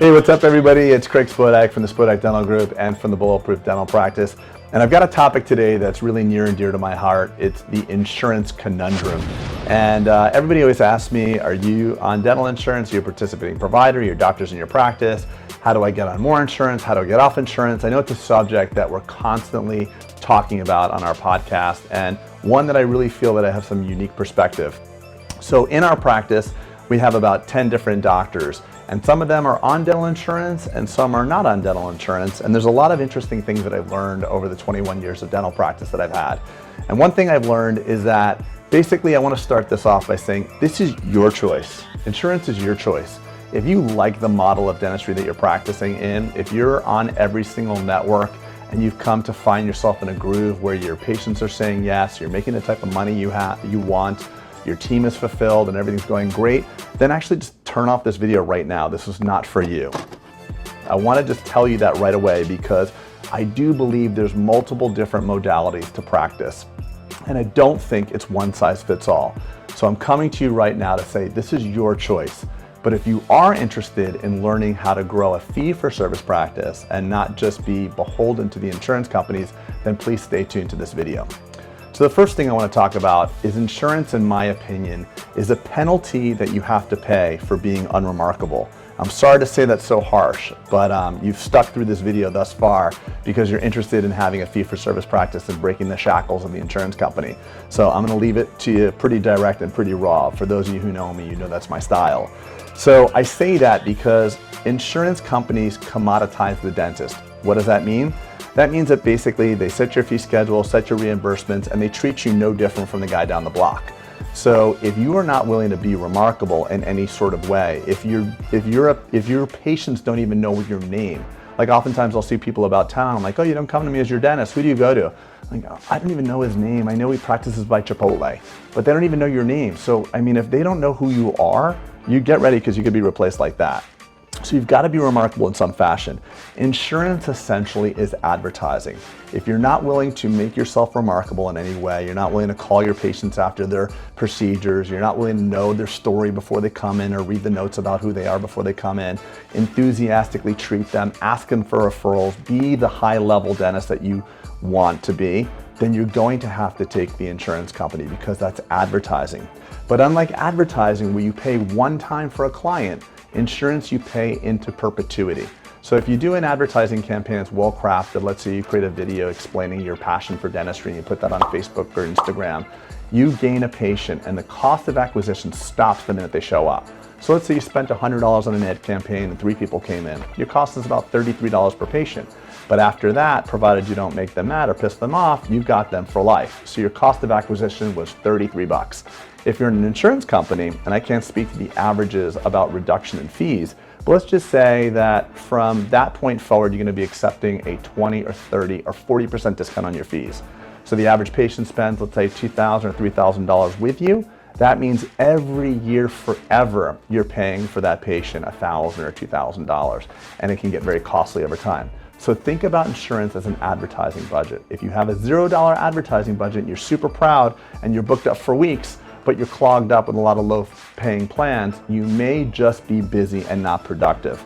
Hey, what's up everybody? It's Craig Spodak from the Spodak Dental Group and from the Bulletproof Dental Practice. And I've got a topic today that's really near and dear to my heart. It's the insurance conundrum. And everybody always asks me, are you on dental insurance? Are you a participating provider? Are you doctors in your practice? How do I get on more insurance? How do I get off insurance? I know it's a subject that we're constantly talking about on our podcast, and one that I really feel that I have some unique perspective. So in our practice, we have about 10 different doctors, and some of them are on dental insurance and some are not on dental insurance. And there's a lot of interesting things that I've learned over the 21 years of dental practice that I've had. And one thing I've learned is that basically I want to start this off by saying this is your choice. Insurance is your choice. If you like the model of dentistry that you're practicing in, if you're on every single network and you've come to find yourself in a groove where your patients are saying yes, you're making the type of money you want, your team is fulfilled and everything's going great, then actually just turn off this video right now. This is not for you. I want to just tell you that right away because I do believe there's multiple different modalities to practice, and I don't think it's one size fits all. So I'm coming to you right now to say this is your choice. But if you are interested in learning how to grow a fee-for-service practice and not just be beholden to the insurance companies, then please stay tuned to this video. So the first thing I want to talk about is insurance, in my opinion, is a penalty that you have to pay for being unremarkable. I'm sorry to say that's so harsh, but you've stuck through this video thus far because you're interested in having a fee-for-service practice and breaking the shackles of the insurance company. So I'm going to leave it to you pretty direct and pretty raw. For those of you who know me, you know that's my style. So I say that because insurance companies commoditize the dentist. What does that mean? That means that basically they set your fee schedule, set your reimbursements, and they treat you no different from the guy down the block. So if you are not willing to be remarkable in any sort of way, if your patients don't even know your name, like oftentimes I'll see people about town, I'm like, oh, you don't come to me as your dentist, who do you go to? I'm like, oh, I don't even know his name. I know he practices by Chipotle, but they don't even know your name. So, I mean, if they don't know who you are, you get ready because you could be replaced like that. So you've got to be remarkable in some fashion. Insurance essentially is advertising. If you're not willing to make yourself remarkable in any way, you're not willing to call your patients after their procedures, you're not willing to know their story before they come in or read the notes about who they are before they come in, enthusiastically treat them, ask them for referrals, be the high-level dentist that you want to be, then you're going to have to take the insurance company because that's advertising. But unlike advertising where you pay one time for a client, insurance you pay into perpetuity. So if you do an advertising campaign that's well crafted, let's say you create a video explaining your passion for dentistry and you put that on Facebook or Instagram, you gain a patient and the cost of acquisition stops the minute they show up. So let's say you spent $100 on an ad campaign and 3 people came in. Your cost is about $33 per patient. But after that, provided you don't make them mad or piss them off, you've got them for life. So your cost of acquisition was 33 bucks. If you're an insurance company, and I can't speak to the averages about reduction in fees, but let's just say that from that point forward, you're going to be accepting a 20 or 30 or 40% discount on your fees. So the average patient spends, let's say, $2,000 or $3,000 with you. That means every year forever, you're paying for that patient $1,000 or $2,000, and it can get very costly over time. So think about insurance as an advertising budget. If you have a $0 advertising budget and you're super proud and you're booked up for weeks, but you're clogged up with a lot of low-paying plans, you may just be busy and not productive.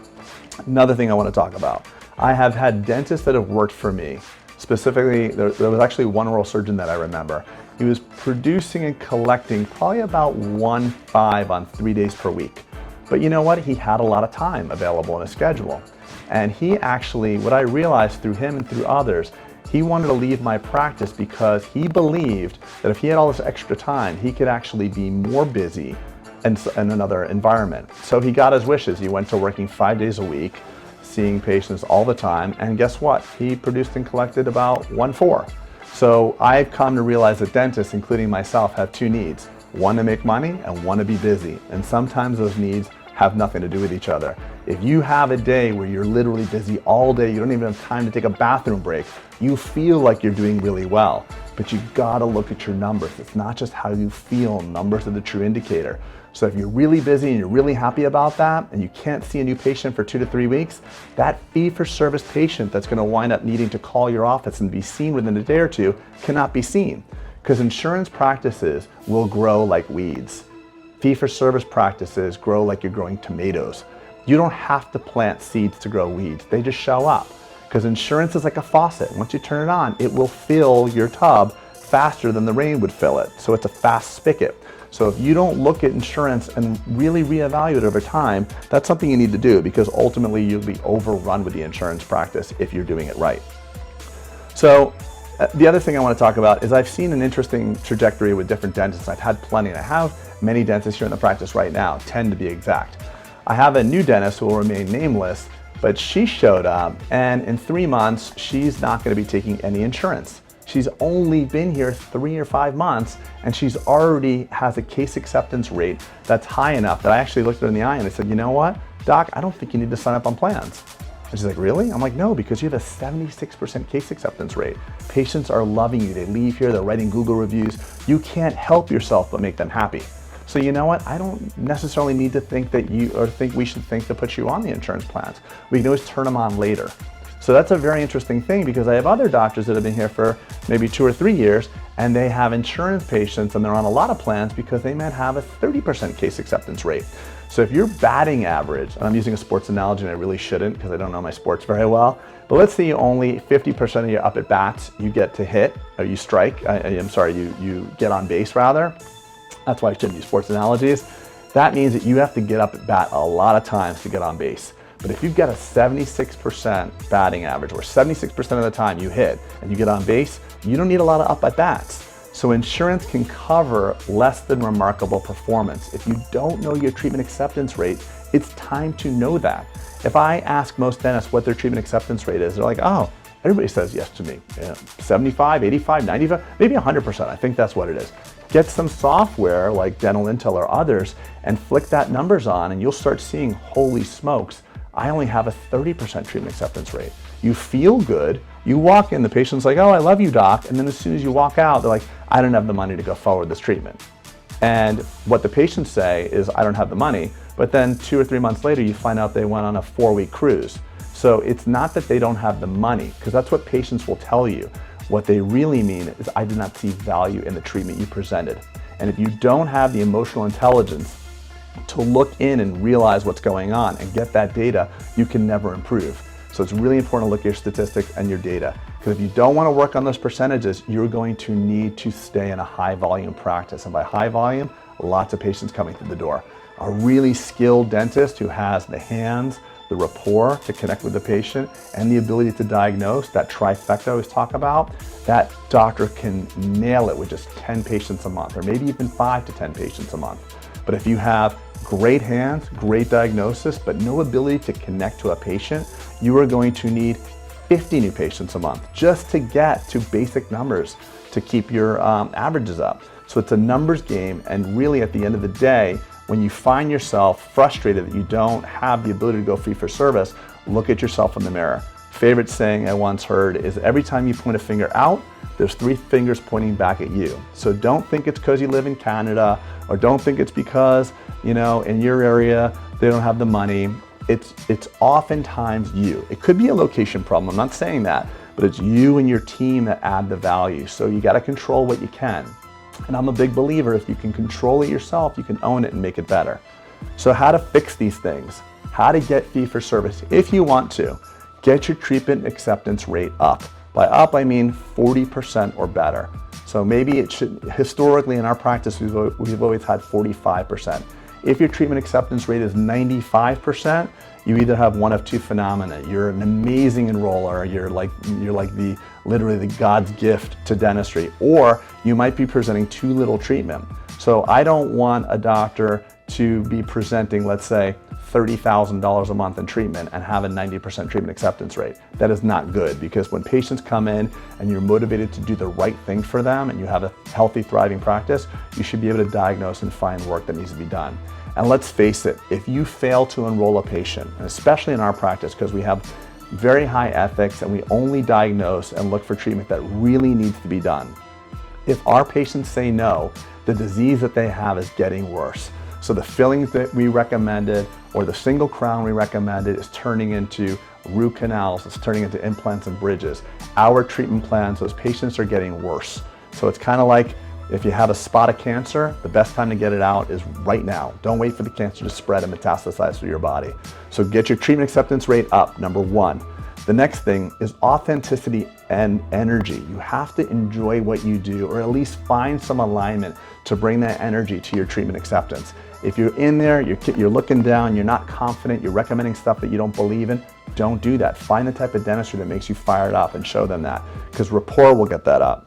Another thing I want to talk about. I have had dentists that have worked for me. Specifically, there was actually one oral surgeon that I remember. He was producing and collecting probably about 1.5 on 3 days per week. But you know what? He had a lot of time available in his schedule. And he actually, what I realized through him and through others, he wanted to leave my practice because he believed that if he had all this extra time, he could actually be more busy in another environment. So he got his wishes. He went to working 5 days a week, seeing patients all the time, and guess what? He produced and collected about 1.4. So I've come to realize that dentists, including myself, have 2 needs. One to make money and one to be busy. And sometimes those needs have nothing to do with each other. If you have a day where you're literally busy all day, you don't even have time to take a bathroom break, you feel like you're doing really well, but you gotta look at your numbers. It's not just how you feel, numbers are the true indicator. So if you're really busy and you're really happy about that and you can't see a new patient for 2 to 3 weeks, that fee-for-service patient that's gonna wind up needing to call your office and be seen within a day or two cannot be seen, because insurance practices will grow like weeds. Fee-for-service practices grow like you're growing tomatoes. You don't have to plant seeds to grow weeds. They just show up. Because insurance is like a faucet. Once you turn it on, it will fill your tub faster than the rain would fill it. So it's a fast spigot. So if you don't look at insurance and really reevaluate over time, that's something you need to do, because ultimately you'll be overrun with the insurance practice if you're doing it right. So the other thing I want to talk about is I've seen an interesting trajectory with different dentists. I've had plenty, and I have many dentists here in the practice right now, 10 to be exact. I have a new dentist who will remain nameless, but she showed up, and in 3 months, she's not going to be taking any insurance. She's only been here 3 or 5 months, and she's already has a case acceptance rate that's high enough that I actually looked her in the eye and I said, you know what, Doc, I don't think you need to sign up on plans. And she's like, really? I'm like, no, because you have a 76% case acceptance rate. Patients are loving you. They leave here, they're writing Google reviews. You can't help yourself but make them happy. So you know what? I don't necessarily need to think that we should think to put you on the insurance plans. We can always turn them on later. So that's a very interesting thing, because I have other doctors that have been here for maybe 2 or 3 years, and they have insurance patients and they're on a lot of plans because they might have a 30% case acceptance rate. So if your batting average, and I'm using a sports analogy and I really shouldn't because I don't know my sports very well, but let's say you only 50% of your up at bats you get to hit, or you strike, you get on base rather. That's why I shouldn't use sports analogies. That means that you have to get up at bat a lot of times to get on base. But if you've got a 76% batting average, where 76% of the time you hit and you get on base, you don't need a lot of up at bats. So insurance can cover less than remarkable performance. If you don't know your treatment acceptance rate, it's time to know that. If I ask most dentists what their treatment acceptance rate is, they're like, oh, everybody says yes to me. 75, 85, 95, maybe 100%. I think that's what it is. Get some software like Dental Intel or others and flick that numbers on, and you'll start seeing, holy smokes, I only have a 30% treatment acceptance rate. You feel good. You walk in, the patient's like, oh, I love you, doc. And then as soon as you walk out, they're like, I don't have the money to go forward this treatment. And what the patients say is, I don't have the money. But then 2 or 3 months later, you find out they went on a 4-week cruise. So it's not that they don't have the money, because that's what patients will tell you. What they really mean is, I did not see value in the treatment you presented. And if you don't have the emotional intelligence to look in and realize what's going on and get that data, you can never improve. So it's really important to look at your statistics and your data, because if you don't want to work on those percentages, you're going to need to stay in a high volume practice. And by high volume, lots of patients coming through the door. A really skilled dentist who has the hands, the rapport to connect with the patient, and the ability to diagnose, that trifecta I always talk about, that doctor can nail it with just 10 patients a month, or maybe even 5 to 10 patients a month. But if you have great hands, great diagnosis, but no ability to connect to a patient, you are going to need 50 new patients a month just to get to basic numbers to keep your averages up. So it's a numbers game, and really at the end of the day, when you find yourself frustrated that you don't have the ability to go fee for service, look at yourself in the mirror. Favorite saying I once heard is, every time you point a finger out, there's 3 fingers pointing back at you. So don't think it's because you live in Canada, or don't think it's because, in your area, they don't have the money. It's oftentimes you. It could be a location problem, I'm not saying that, but it's you and your team that add the value. So you gotta control what you can. And I'm a big believer, if you can control it yourself, you can own it and make it better. So how to fix these things, how to get fee for service. If you want to, get your treatment acceptance rate up. By up, I mean 40% or better. So maybe it should, historically in our practice, we've always had 45%. If your treatment acceptance rate is 95%, you either have one of 2 phenomena. You're an amazing enroller, you're literally the God's gift to dentistry, or you might be presenting too little treatment. So I don't want a doctor to be presenting, let's say, $30,000 a month in treatment and have a 90% treatment acceptance rate. That is not good, because when patients come in and you're motivated to do the right thing for them and you have a healthy, thriving practice, you should be able to diagnose and find work that needs to be done. And let's face it, if you fail to enroll a patient, and especially in our practice, because we have very high ethics and we only diagnose and look for treatment that really needs to be done. If our patients say no, the disease that they have is getting worse. So the fillings that we recommended, or the single crown we recommended, is turning into root canals, it's turning into implants and bridges. Our treatment plans, those patients are getting worse. So it's kind of like If you have a spot of cancer, the best time to get it out is right now. Don't wait for the cancer to spread and metastasize through your body. So get your treatment acceptance rate up, number one. The next thing is authenticity and energy. You have to enjoy what you do, or at least find some alignment to bring that energy to your treatment acceptance. If you're in there, you're looking down, you're not confident, you're recommending stuff that you don't believe in, don't do that. Find the type of dentistry that makes you fired up and show them that, because rapport will get that up.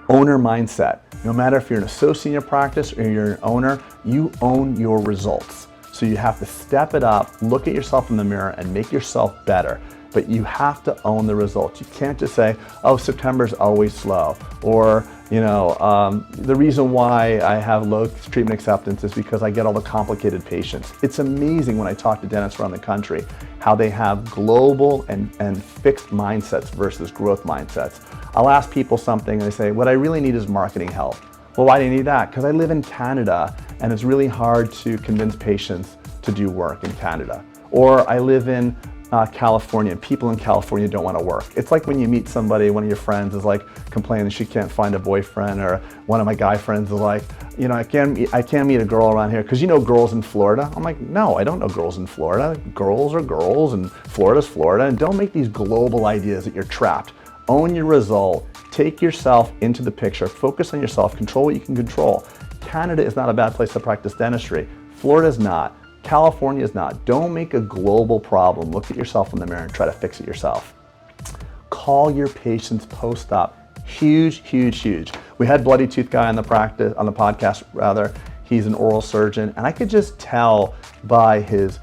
Owner mindset. No matter if you're an associate in your practice or you're an owner, you own your results. So you have to step it up, look at yourself in the mirror and make yourself better. But you have to own the results. You can't just say, oh, September's always slow. Or, the reason why I have low treatment acceptance is because I get all the complicated patients. It's amazing when I talk to dentists around the country how they have global and fixed mindsets versus growth mindsets. I'll ask people something and they say, what I really need is marketing help. Well, why do you need that? Because I live in Canada and it's really hard to convince patients to do work in Canada. Or I live in California, and people in California don't want to work. It's like when you meet somebody, one of your friends is like complaining she can't find a boyfriend, or one of my guy friends is like, I can't meet a girl around here because girls in Florida. I'm like, no, I don't know girls in Florida. Girls are girls and Florida's Florida, and don't make these global ideas that you're trapped. Own your result, take yourself into the picture, focus on yourself, control what you can control. Canada is not a bad place to practice dentistry. Florida's not. California is not. Don't make a global problem. Look at yourself in the mirror and try to fix it yourself. Call your patients post-op. Huge, huge, huge. We had Bloody Tooth Guy on the podcast. He's an oral surgeon, and I could just tell by his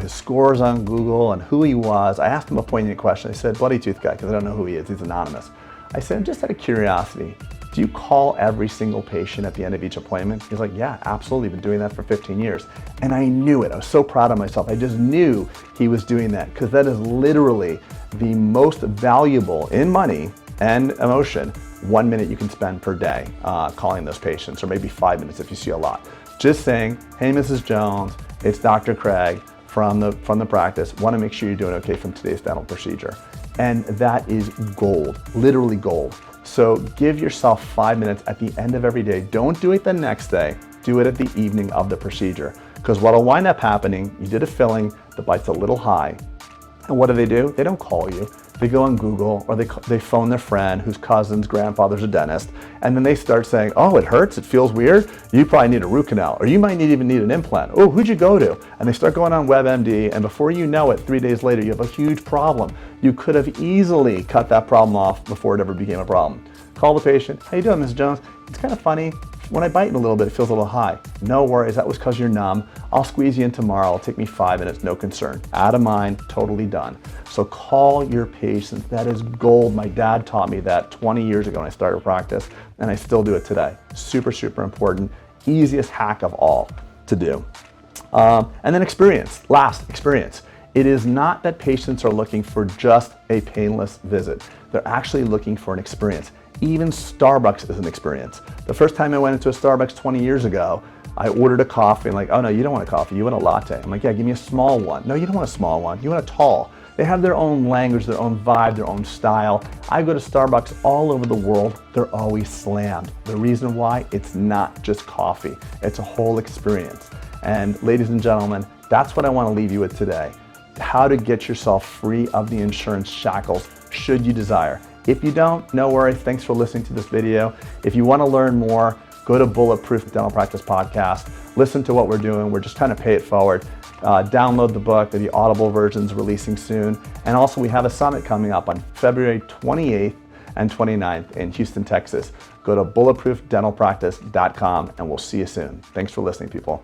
scores on Google and who he was. I asked him a poignant question. I said, Bloody Tooth Guy, because I don't know who he is. He's anonymous. I said, just out of curiosity, do you call every single patient at the end of each appointment? He's like, yeah, absolutely. Been doing that for 15 years. And I knew it. I was so proud of myself. I just knew he was doing that, because that is literally the most valuable in money and emotion 1 minute you can spend per day calling those patients, or maybe 5 minutes if you see a lot. Just saying, hey, Mrs. Jones, it's Dr. Craig from the practice. Want to make sure you're doing okay from today's dental procedure. And that is gold, literally gold. So give yourself 5 minutes at the end of every day. Don't do it the next day. Do it at the evening of the procedure. Because what'll wind up happening, you did a filling, the bite's a little high. And what do? They don't call you. They go on Google, or they phone their friend whose cousin's grandfather's a dentist, and then they start saying, oh, it hurts, it feels weird, you probably need a root canal, or you might even need an implant. Oh, who'd you go to? And they start going on WebMD, and before you know it, 3 days later, you have a huge problem. You could have easily cut that problem off before it ever became a problem. Call the patient, how you doing, Mrs. Jones? It's kind of funny. When I bite in a little bit, it feels a little high. No worries, that was because you're numb. I'll squeeze you in tomorrow. It'll take me 5 minutes, no concern. Out of mind, totally done. So call your patients. That is gold. My dad taught me that 20 years ago when I started practice, and I still do it today. Super, super important. Easiest hack of all to do. And then experience. Last, experience. It is not that patients are looking for just a painless visit. They're actually looking for an experience. Even Starbucks is an experience. The first time I went into a Starbucks 20 years ago, I ordered a coffee and like, oh no, you don't want a coffee, you want a latte. I'm like, yeah, give me a small one. No, you don't want a small one, you want a tall. They have their own language, their own vibe, their own style. I go to Starbucks all over the world, they're always slammed. The reason why, it's not just coffee, it's a whole experience. And ladies and gentlemen, that's what I want to leave you with today. How to get yourself free of the insurance shackles, should you desire. If you don't, no worries. Thanks for listening to this video. If you want to learn more, go to Bulletproof Dental Practice podcast. Listen to what we're doing. We're just trying to pay it forward. Download the book. The Audible version's releasing soon. And also we have a summit coming up on February 28th and 29th in Houston, Texas. Go to bulletproofdentalpractice.com and we'll see you soon. Thanks for listening, people.